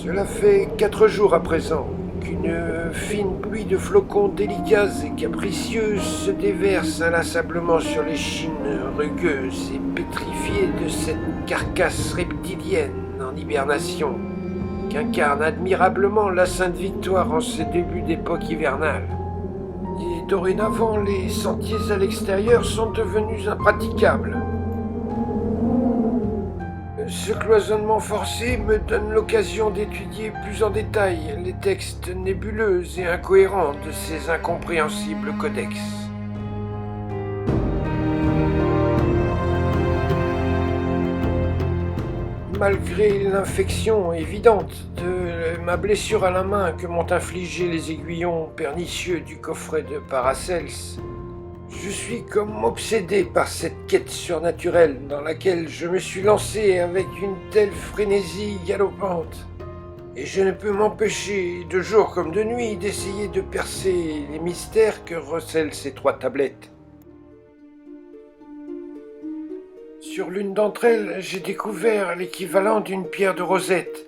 Cela fait 4 jours à présent qu'une fine pluie de flocons délicats et capricieux se déverse inlassablement sur les chines rugueuses et pétrifiées de cette carcasse reptilienne en hibernation qu'incarne admirablement la Sainte Victoire en ses débuts d'époque hivernale. Et dorénavant, les sentiers à l'extérieur sont devenus impraticables. Ce cloisonnement forcé me donne l'occasion d'étudier plus en détail les textes nébuleux et incohérents de ces incompréhensibles codex. Malgré l'infection évidente de ma blessure à la main que m'ont infligé les aiguillons pernicieux du coffret de Paracels, je suis comme obsédé par cette quête surnaturelle dans laquelle je me suis lancé avec une telle frénésie galopante. Et je ne peux m'empêcher, de jour comme de nuit, d'essayer de percer les mystères que recèlent ces 3 tablettes. Sur l'une d'entre elles, j'ai découvert l'équivalent d'une pierre de rosette,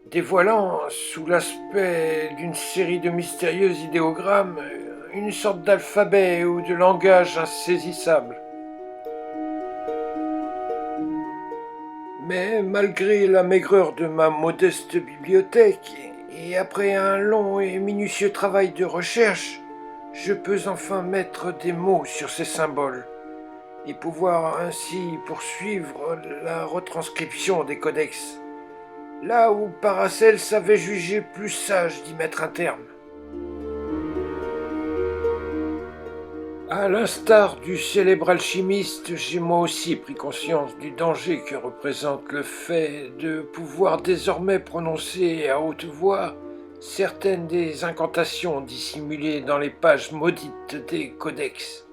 dévoilant, sous l'aspect d'une série de mystérieux idéogrammes, une sorte d'alphabet ou de langage insaisissable. Mais malgré la maigreur de ma modeste bibliothèque, et après un long et minutieux travail de recherche, je peux enfin mettre des mots sur ces symboles, et pouvoir ainsi poursuivre la retranscription des codex, là où Paracels avait jugé plus sage d'y mettre un terme. À l'instar du célèbre alchimiste, j'ai moi aussi pris conscience du danger que représente le fait de pouvoir désormais prononcer à haute voix certaines des incantations dissimulées dans les pages maudites des codex.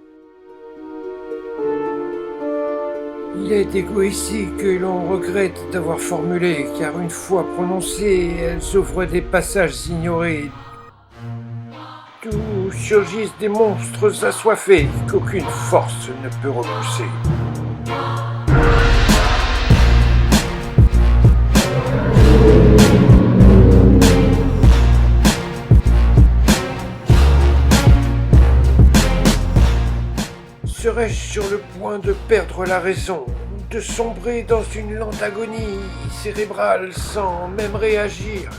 Il est égoïstique que l'on regrette d'avoir formulé, car une fois prononcées, elles ouvrent des passages ignorés, d'où surgissent des monstres assoiffés qu'aucune force ne peut repousser. Serais-je sur le point de perdre la raison, de sombrer dans une lente agonie cérébrale sans même réagir,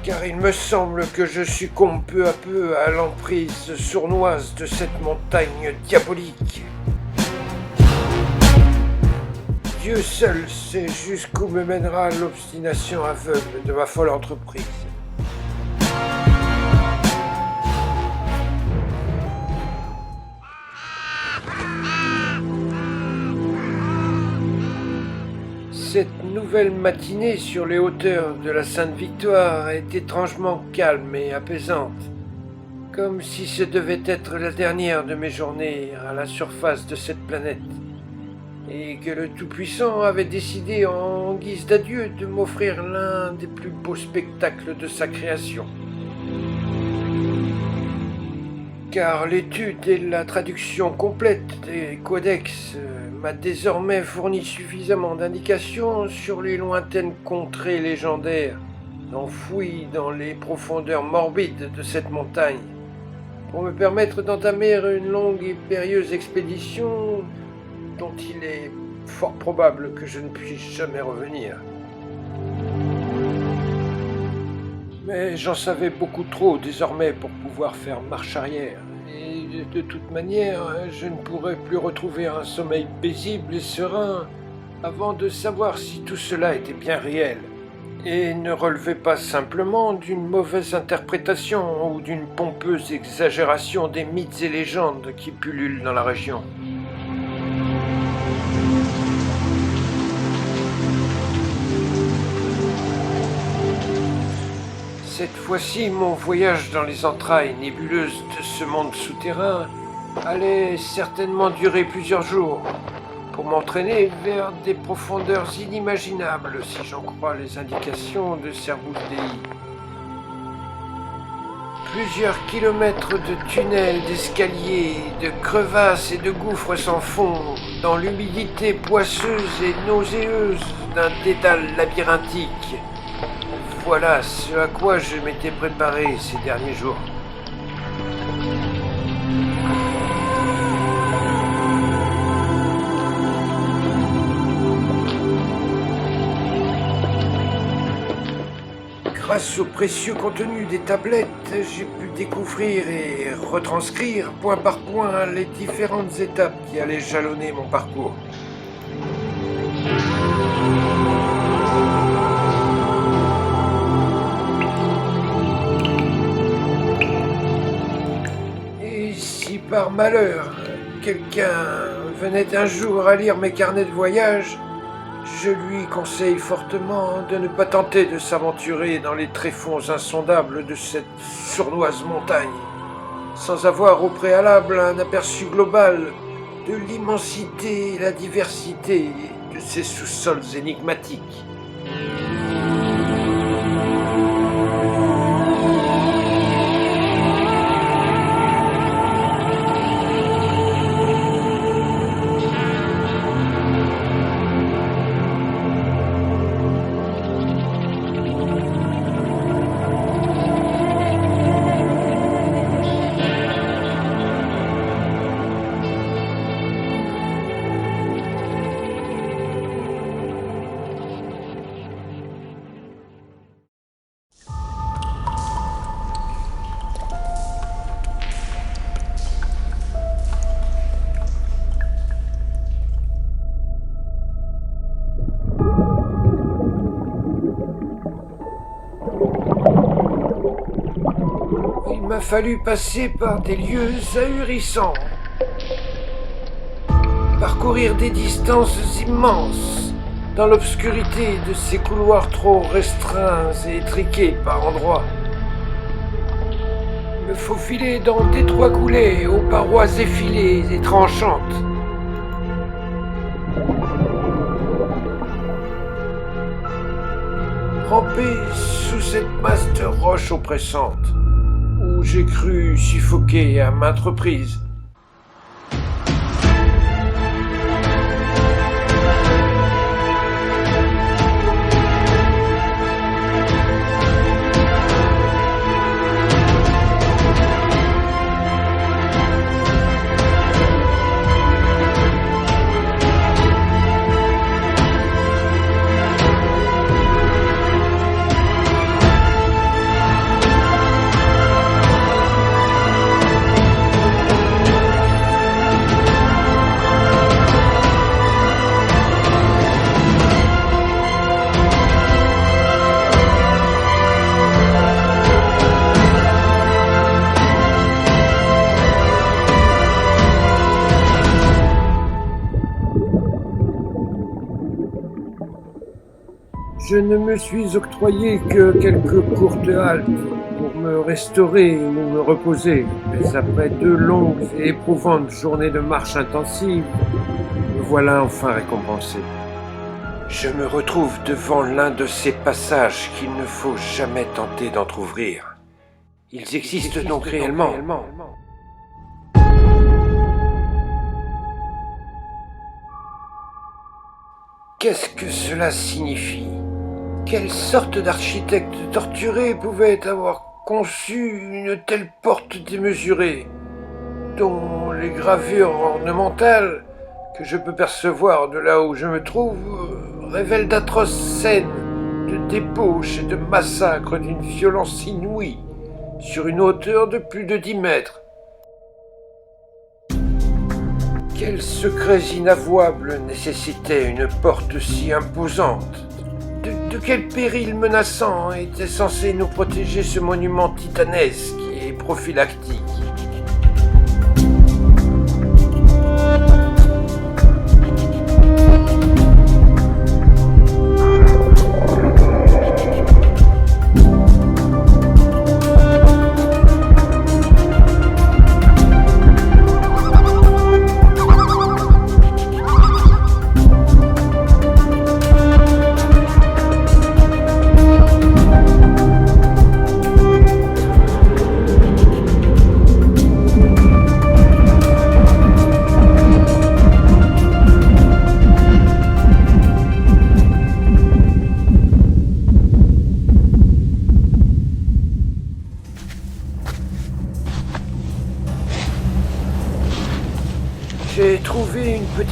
car il me semble que je succombe peu à peu à l'emprise sournoise de cette montagne diabolique. Dieu seul sait jusqu'où me mènera l'obstination aveugle de ma folle entreprise. Cette nouvelle matinée sur les hauteurs de la Sainte Victoire est étrangement calme et apaisante, comme si ce devait être la dernière de mes journées à la surface de cette planète, et que le Tout-Puissant avait décidé en guise d'adieu de m'offrir l'un des plus beaux spectacles de sa création. Car l'étude et la traduction complète des codex m'a désormais fourni suffisamment d'indications sur les lointaines contrées légendaires, enfouies dans les profondeurs morbides de cette montagne, pour me permettre d'entamer une longue et périlleuse expédition dont il est fort probable que je ne puisse jamais revenir. Mais j'en savais beaucoup trop désormais pour pouvoir faire marche arrière. Et de toute manière, je ne pourrais plus retrouver un sommeil paisible et serein avant de savoir si tout cela était bien réel, et ne relevait pas simplement d'une mauvaise interprétation ou d'une pompeuse exagération des mythes et légendes qui pullulent dans la région. Cette fois-ci, mon voyage dans les entrailles nébuleuses de ce monde souterrain allait certainement durer plusieurs jours, pour m'entraîner vers des profondeurs inimaginables, si j'en crois les indications de Servus Dei. Plusieurs kilomètres de tunnels, d'escaliers, de crevasses et de gouffres sans fond, dans l'humidité poisseuse et nauséeuse d'un dédale labyrinthique, Voilà ce à quoi je m'étais préparé ces derniers jours. Grâce au précieux contenu des tablettes, j'ai pu découvrir et retranscrire point par point les différentes étapes qui allaient jalonner mon parcours. Et si par malheur, quelqu'un venait un jour à lire mes carnets de voyage, je lui conseille fortement de ne pas tenter de s'aventurer dans les tréfonds insondables de cette sournoise montagne, sans avoir au préalable un aperçu global de l'immensité et la diversité de ces sous-sols énigmatiques. Il m'a fallu passer par des lieux ahurissants, parcourir des distances immenses dans l'obscurité de ces couloirs trop restreints et étriqués par endroits, me faufiler dans d'étroits coulées aux parois effilées et tranchantes, ramper sous cette masse de roches oppressantes, où j'ai cru suffoquer à maintes reprises. Je ne me suis octroyé que quelques courtes haltes pour me restaurer ou me reposer, mais après 2 longues et éprouvantes journées de marche intensive, me voilà enfin récompensé. Je me retrouve devant l'un de ces passages qu'il ne faut jamais tenter d'entrouvrir. Ils existent donc réellement. Qu'est-ce que cela signifie ? Quelle sorte d'architecte torturé pouvait avoir conçu une telle porte démesurée, dont les gravures ornementales que je peux percevoir de là où je me trouve révèlent d'atroces scènes de débauche et de massacre d'une violence inouïe sur une hauteur de plus de 10 mètres. Quels secrets inavouables nécessitaient une porte si imposante ? De quel péril menaçant était censé nous protéger ce monument titanesque et prophylactique ?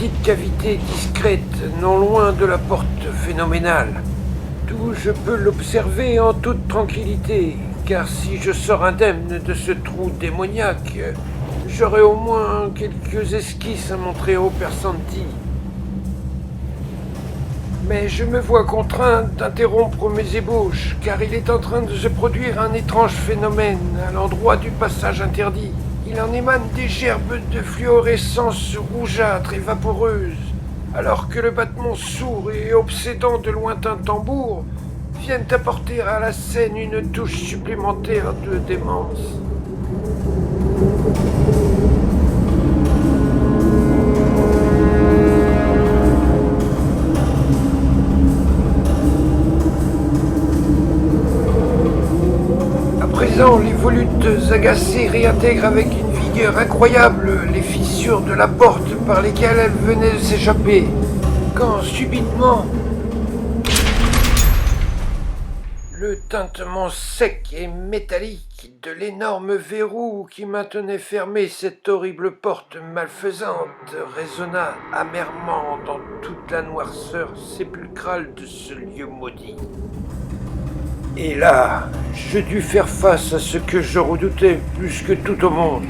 petite cavité discrète, non loin de la porte phénoménale, d'où je peux l'observer en toute tranquillité, car si je sors indemne de ce trou démoniaque, j'aurai au moins quelques esquisses à montrer aux Persanti. Mais je me vois contraint d'interrompre mes ébauches, car il est en train de se produire un étrange phénomène à l'endroit du passage interdit. Il en émane des gerbes de fluorescence rougeâtre et vaporeuse, alors que le battement sourd et obsédant de lointains tambours viennent apporter à la scène une touche supplémentaire de démence. À présent, les volutes agacées réintègrent avec une vigueur incroyable les fissures de la porte par lesquelles elles venaient de s'échapper, quand subitement le tintement sec et métallique de l'énorme verrou qui maintenait fermée cette horrible porte malfaisante résonna amèrement dans toute la noirceur sépulcrale de ce lieu maudit. Et là, je dus faire face à ce que je redoutais plus que tout au monde.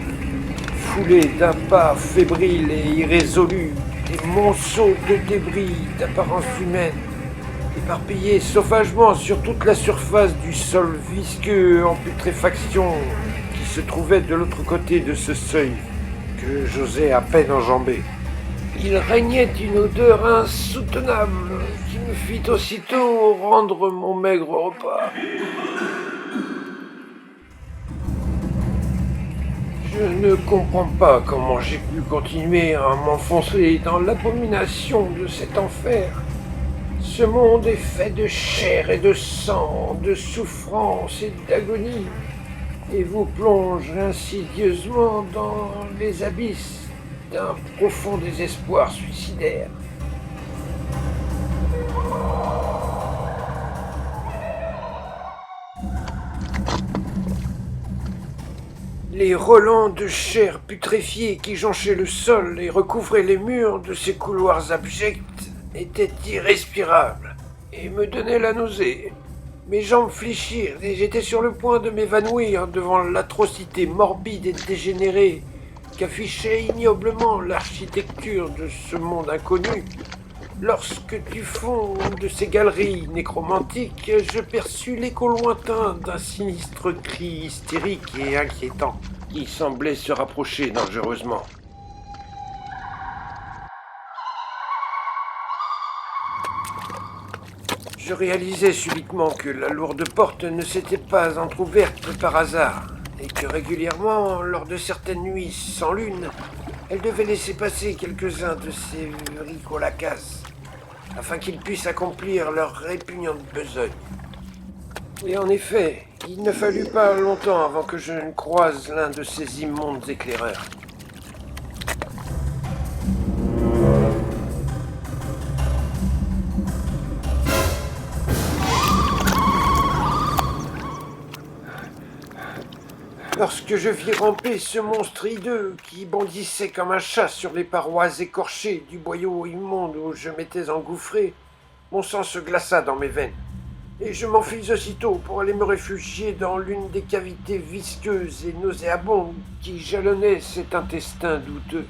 Foulé d'un pas fébrile et irrésolu, des monceaux de débris d'apparence humaine, éparpillés sauvagement sur toute la surface du sol visqueux en putréfaction qui se trouvait de l'autre côté de ce seuil que j'osais à peine enjamber. Il régnait une odeur insoutenable qui me fit aussitôt rendre mon maigre repas. Je ne comprends pas comment j'ai pu continuer à m'enfoncer dans l'abomination de cet enfer. Ce monde est fait de chair et de sang, de souffrance et d'agonie, et vous plonge insidieusement dans les abysses d'un profond désespoir suicidaire. Les relents de chair putréfiée qui jonchaient le sol et recouvraient les murs de ces couloirs abjects étaient irrespirables et me donnaient la nausée. Mes jambes fléchirent et j'étais sur le point de m'évanouir devant l'atrocité morbide et dégénérée qu'affichait ignoblement l'architecture de ce monde inconnu, lorsque du fond de ces galeries nécromantiques, je perçus l'écho lointain d'un sinistre cri hystérique et inquiétant qui semblait se rapprocher dangereusement. Je réalisai subitement que la lourde porte ne s'était pas entr'ouverte par hasard, et que régulièrement, lors de certaines nuits sans lune, elle devait laisser passer quelques-uns de ses bricolacas, afin qu'ils puissent accomplir leur répugnante besogne. Et en effet, il ne fallut pas longtemps avant que je ne croise l'un de ces immondes éclaireurs. Lorsque je vis ramper ce monstre hideux qui bondissait comme un chat sur les parois écorchées du boyau immonde où je m'étais engouffré, mon sang se glaça dans mes veines, et je m'enfuis aussitôt pour aller me réfugier dans l'une des cavités visqueuses et nauséabondes qui jalonnaient cet intestin douteux.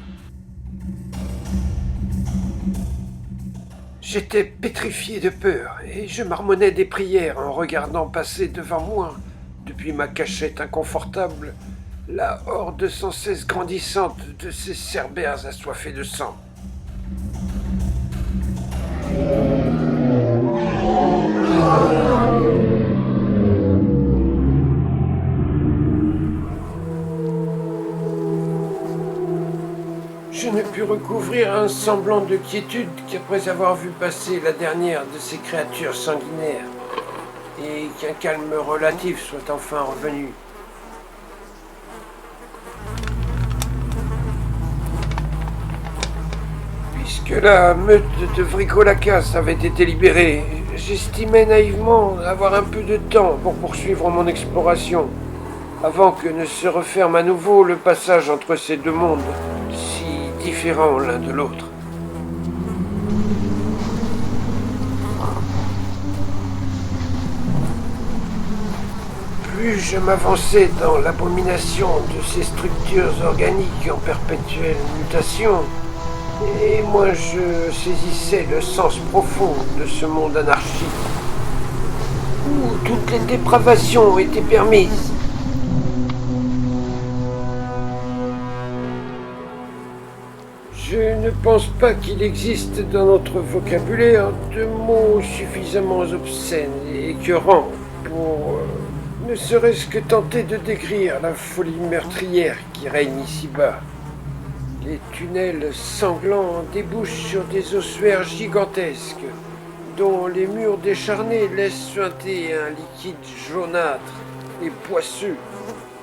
J'étais pétrifié de peur, et je marmonnais des prières en regardant passer devant moi, depuis ma cachette inconfortable, la horde sans cesse grandissante de ces cerbères assoiffés de sang. Je ne pus recouvrir un semblant de quiétude qu'après avoir vu passer la dernière de ces créatures sanguinaires, et qu'un calme relatif soit enfin revenu. Puisque la meute de Vricolacas avait été libérée, j'estimais naïvement avoir un peu de temps pour poursuivre mon exploration, avant que ne se referme à nouveau le passage entre ces deux mondes, si différents l'un de l'autre. plus je m'avançais dans l'abomination de ces structures organiques en perpétuelle mutation, et moins je saisissais le sens profond de ce monde anarchique, où toutes les dépravations étaient permises. Je ne pense pas qu'il existe dans notre vocabulaire de mots suffisamment obscènes et écœurants pour ne serait-ce que tenter de décrire la folie meurtrière qui règne ici-bas. Les tunnels sanglants débouchent sur des ossuaires gigantesques, dont les murs décharnés laissent suinter un liquide jaunâtre et poisseux,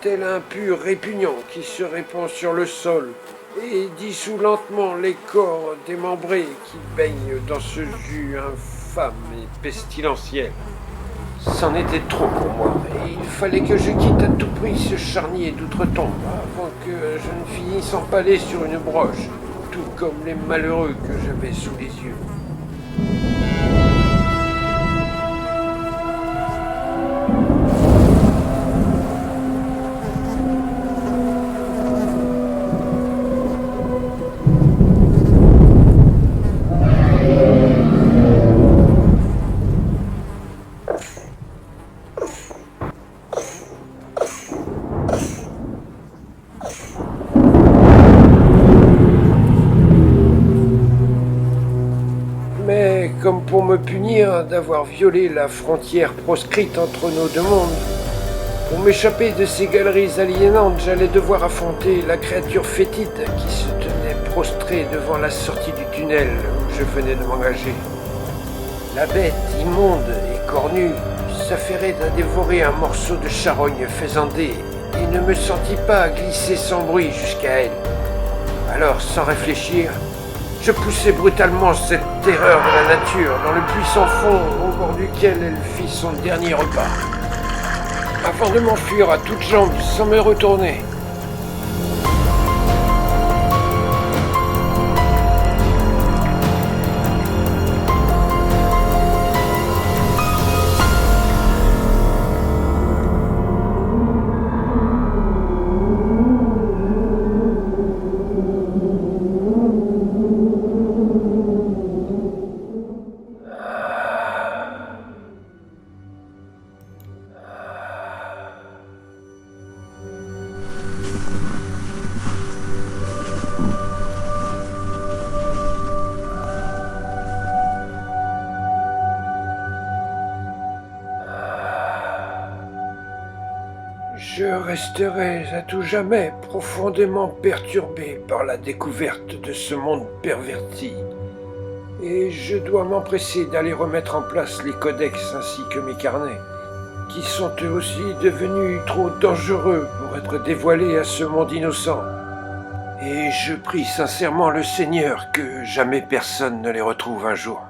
tel un pur répugnant qui se répand sur le sol et dissout lentement les corps démembrés qui baignent dans ce jus infâme et pestilentiel. C'en était trop pour moi, et il fallait que je quitte à tout prix ce charnier d'outre-tombe avant que je ne finisse empalé sur une broche, tout comme les malheureux que j'avais sous les yeux. Mais comme pour me punir d'avoir violé la frontière proscrite entre nos deux mondes, pour m'échapper de ces galeries aliénantes, j'allais devoir affronter la créature fétide qui se tenait prostrée devant la sortie du tunnel où je venais de m'engager. La bête, immonde et cornue, s'affairait à dévorer un morceau de charogne faisandée et ne me sentit pas glisser sans bruit jusqu'à elle. Alors, sans réfléchir, je poussai brutalement cette terreur de la nature dans le puissant fond au bord duquel elle fit son dernier repas, avant de m'enfuir à toutes jambes sans me retourner. Je resterai à tout jamais profondément perturbé par la découverte de ce monde perverti, et je dois m'empresser d'aller remettre en place les codex ainsi que mes carnets, qui sont eux aussi devenus trop dangereux pour être dévoilés à ce monde innocent. Et je prie sincèrement le Seigneur que jamais personne ne les retrouve un jour.